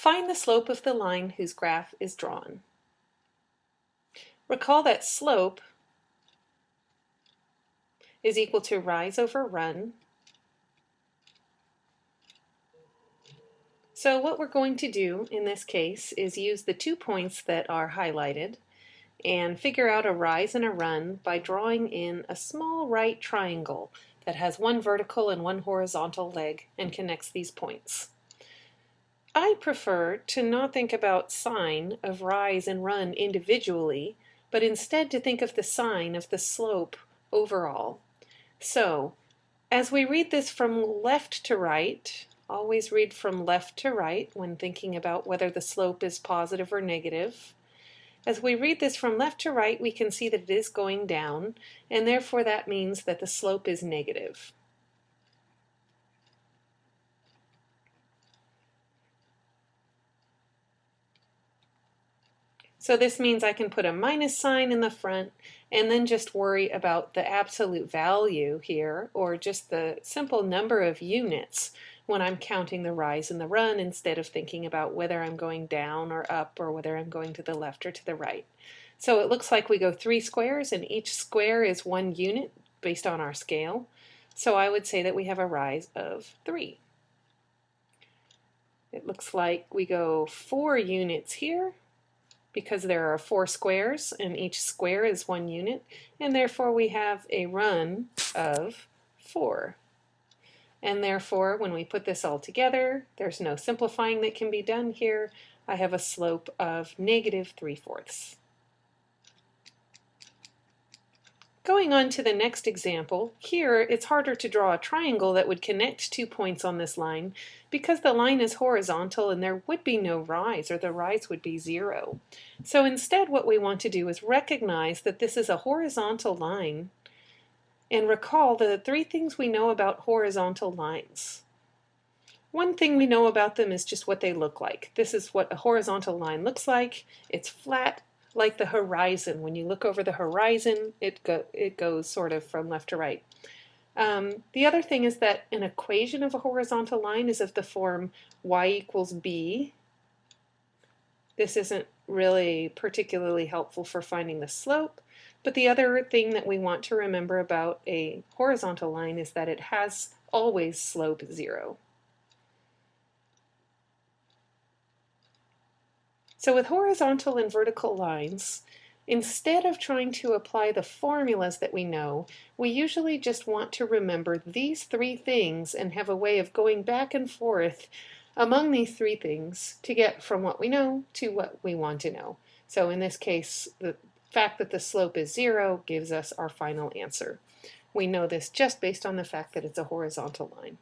Find the slope of the line whose graph is drawn. Recall that slope is equal to rise over run. So what we're going to do in this case is use the 2 points that are highlighted and figure out a rise and a run by drawing in a small right triangle that has one vertical and one horizontal leg and connects these points. I prefer to not think about sine of rise and run individually, but instead to think of the sine of the slope overall. So, as we read this from left to right, always read from left to right when thinking about whether the slope is positive or negative. As we read this from left to right, we can see that it is going down, and therefore that means that the slope is negative. So this means I can put a minus sign in the front and then just worry about the absolute value here, or just the simple number of units when I'm counting the rise and the run instead of thinking about whether I'm going down or up or whether I'm going to the left or to the right. So it looks like we go 3 squares and each square is 1 unit based on our scale. So I would say that we have a rise of 3. It looks like we go 4 units here, because there are 4 squares and each square is 1 unit, and therefore we have a run of 4. And therefore when we put this all together, there's no simplifying that can be done here. I have a slope of negative 3/4. Going on to the next example, here it's harder to draw a triangle that would connect 2 points on this line because the line is horizontal and there would be no rise, or the rise would be 0. So instead what we want to do is recognize that this is a horizontal line and recall the 3 things we know about horizontal lines. One thing we know about them is just what they look like. This is what a horizontal line looks like. It's flat, like the horizon. When you look over the horizon, it goes sort of from left to right. The other thing is that an equation of a horizontal line is of the form y equals b. This isn't really particularly helpful for finding the slope, but the other thing that we want to remember about a horizontal line is that it has always slope 0. So with horizontal and vertical lines, instead of trying to apply the formulas that we know, we usually just want to remember these 3 things and have a way of going back and forth among these 3 things to get from what we know to what we want to know. So in this case, the fact that the slope is 0 gives us our final answer. We know this just based on the fact that it's a horizontal line.